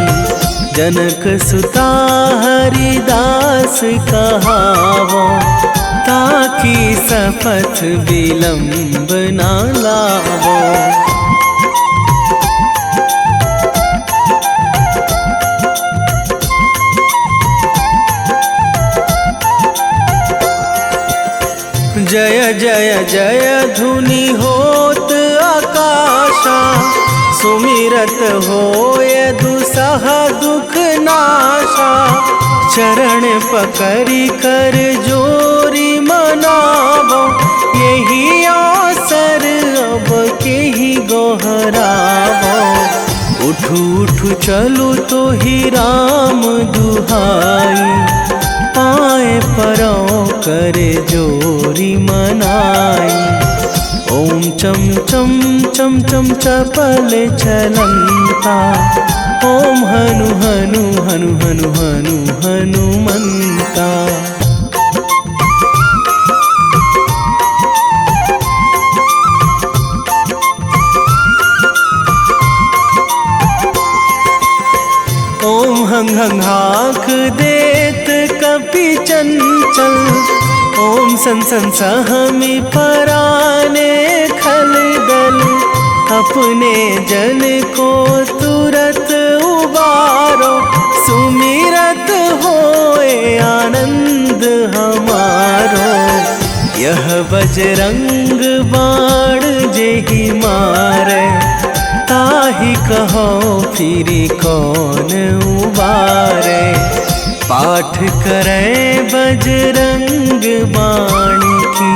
जनक सुता हरिदास कहावो, ताकि शपथ विलंब ना लावो। जय जय जय धुनि होत आकाशा, सुमिरत होय दुसह दुख नाशा। चरण पकड़ी कर जोरी मनावो, यही अवसर अब के ही गोहरावो। उठू उठू चलू तो ही राम दुहाई, पाए परों करे जोरी मनाई। ओम चम चम चम चम चपल चलंता, ओम हनु हनु हनु हनु हनु हनुमंता। ओम हंग हंग हाक देत कपि चंचल, ओम सन सन सहमी पराने खल दल। अपने जन को तुरत उबारो, सुमिरत होए आनंद हमारो। यह बजरंग बाण जेहि मारे, ताहि कहो फिरि कौन उबारे। पाठ करें बजरंग बाण की,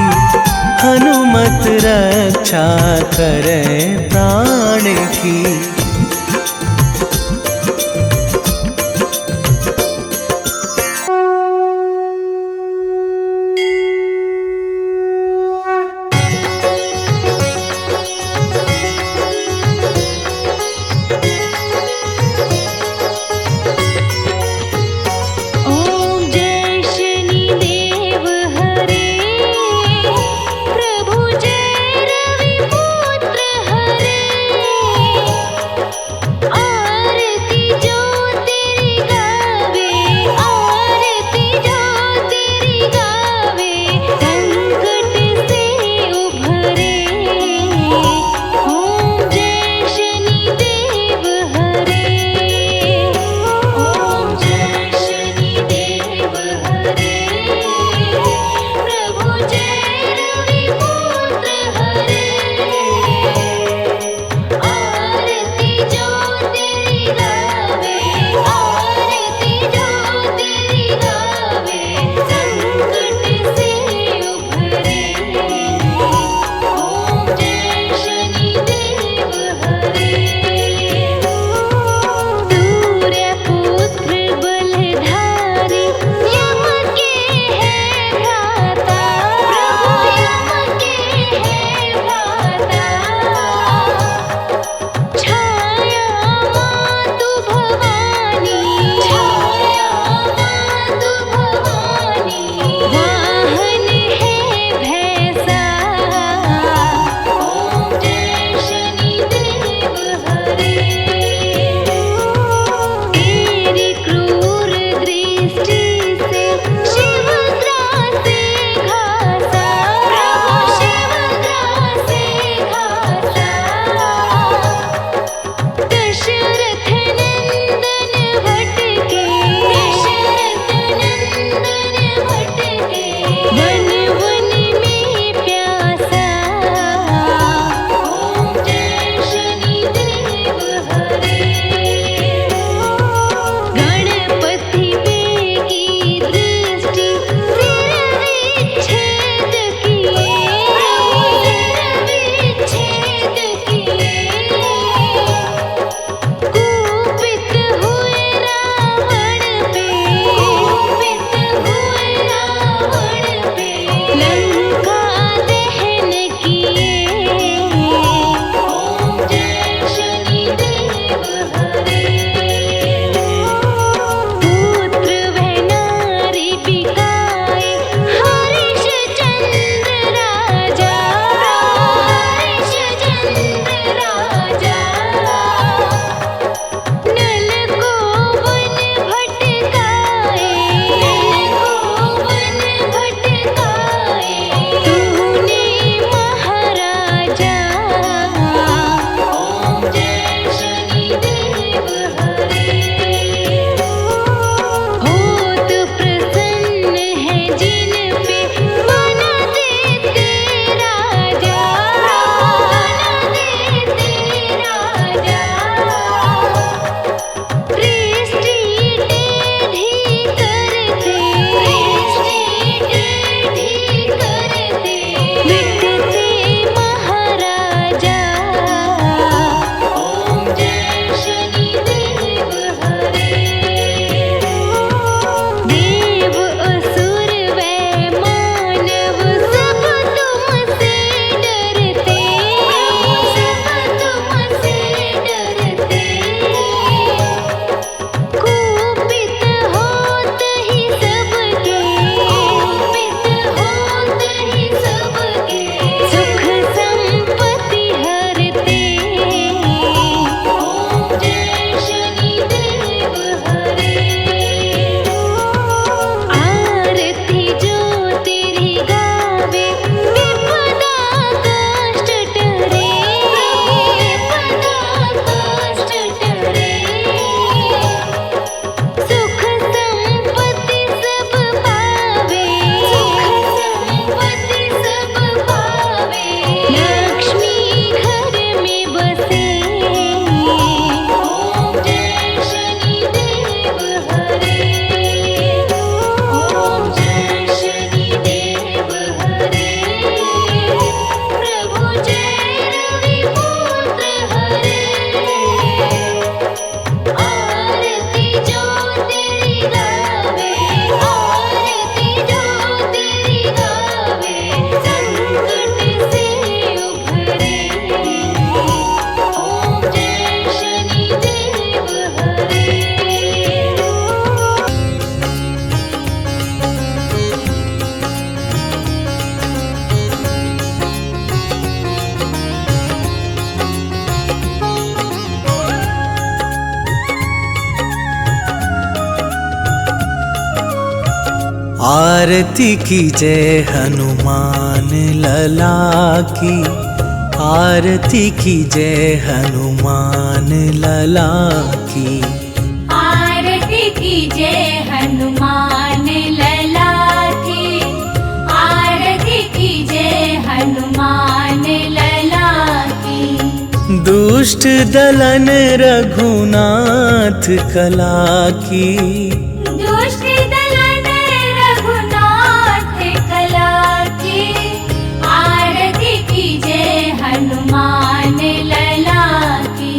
हनुमत रक्षा करें प्राण की। आरती की जय हनुमान लला की, आरती की जय हनुमान लला की। आरती की जय हनुमान लला की, आरती की जय हनुमान लला की। दुष्ट दलन रघुनाथ कला की, दुष्ट दलन रघुनाथ कला की। आरती की जय हनुमान लला की।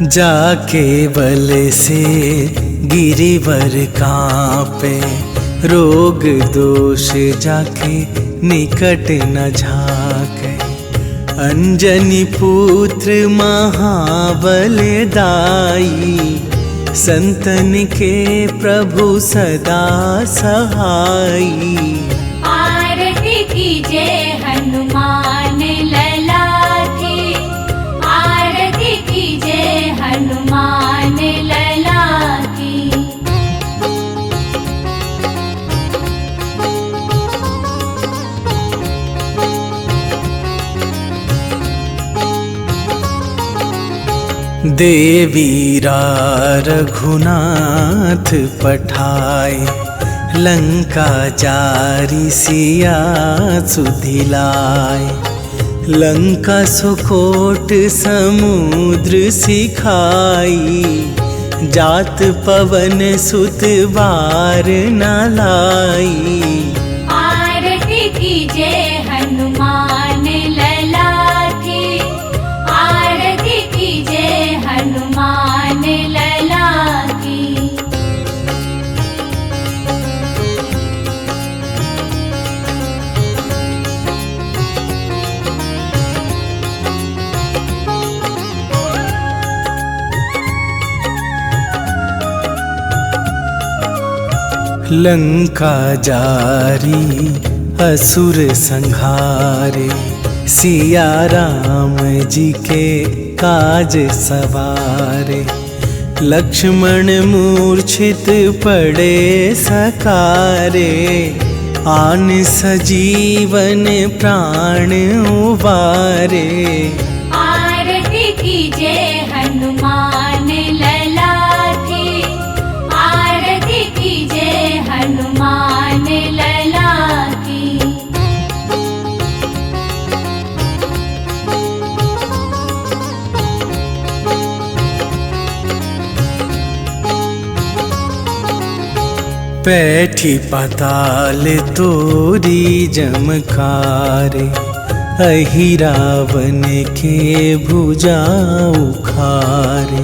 जाके बल से गिरिवर कांपे, रोग दोष जाके निकट न झाके। अंजनी पुत्र महाबल दाई, संतन के प्रभु सदा सहाई। आरती की जय हनुमान लला की, आरती की जय हनुमान लला की। देवीरा रघुनाथ पठाए, लंका जारी सिया सुधिलाए। लंका सुकोट समुद्र सिखाई, जात पवन सुत बार न लाई। आरती की जय हनुमान लला की, आरती की जय हनुमान लला की। लंका जारी असुर संहारे, सिया राम जी के काज सवारे। लक्ष्मण मूर्छित पड़े सकारे, आन सजीवन प्राण उबारे। आरती की जय हनुमान लला की, आरती की जय हनुमान लला की। पैठी पाताल तोरी जमकारे, अहि रावण के भुजा उखारे।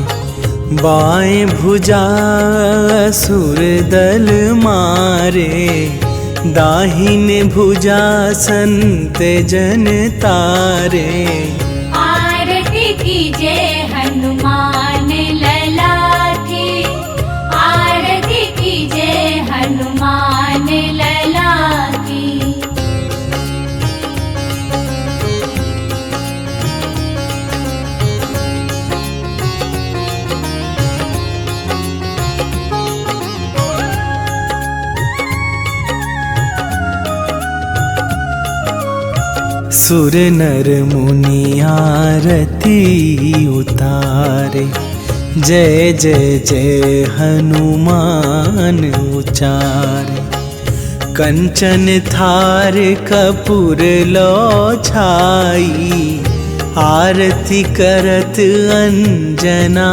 बाएं भुजा असुर दल मारे, दाहिन भुजा संत जन तारे। आरती की जय हनुमान लला की, आरती की जय हनुमान लला की। सुर नर मुनि आरती उतारे, जय जय जय हनुमान उचारे। कंचन थार कपूर लो छाई, आरती करत अंजना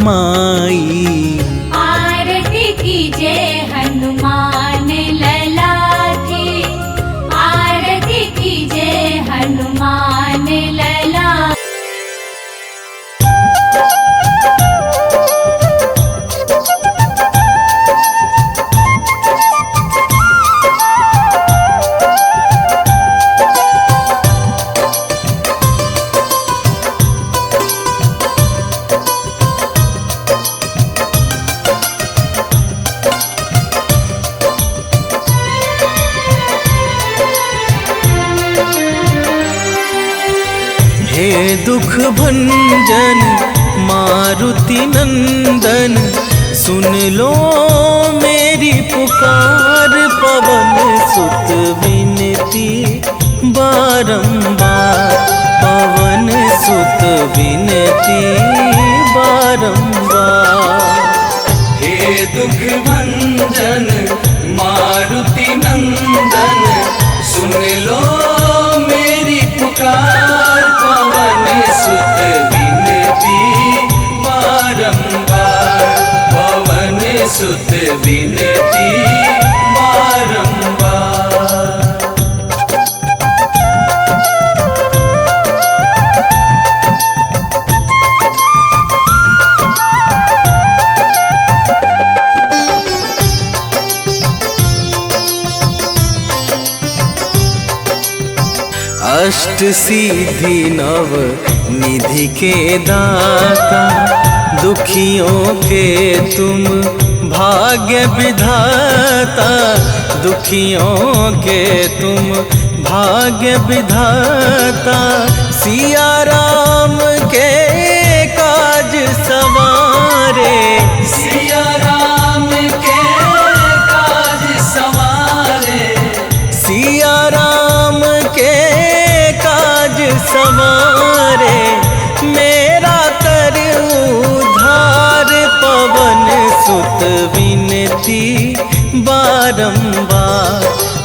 माई। आरती की जय हनुमान लला की, आरती की जय हनुमान लला। दुख भंजन मारुति नंदन, सुन लो मेरी पुकार। पवन सुत विनती बारंबार, पवन सुत विनती बारंबार। हे दुख भंजन मारुति नंदन, सुन लो मेरी पुकार। पवन सुत विनती बारंबार, पवन सुत विनती बारंबार। अष्ट सिद्धि नव निधि के दाता, दुखियों के तुम भाग्य विधाता। दुखियों के तुम भाग्य विधाता, सिया राम के काज सवारे। सिया राम के काज सवारे, सिया राम के काज सवारे। मेरा कर उद्धार, पवन सुत विनती बारंबार,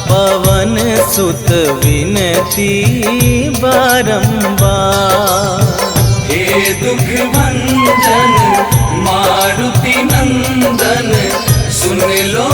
पवन सुत विनती बारंबार। हे दुख भंजन मारुति नंदन, सुन लो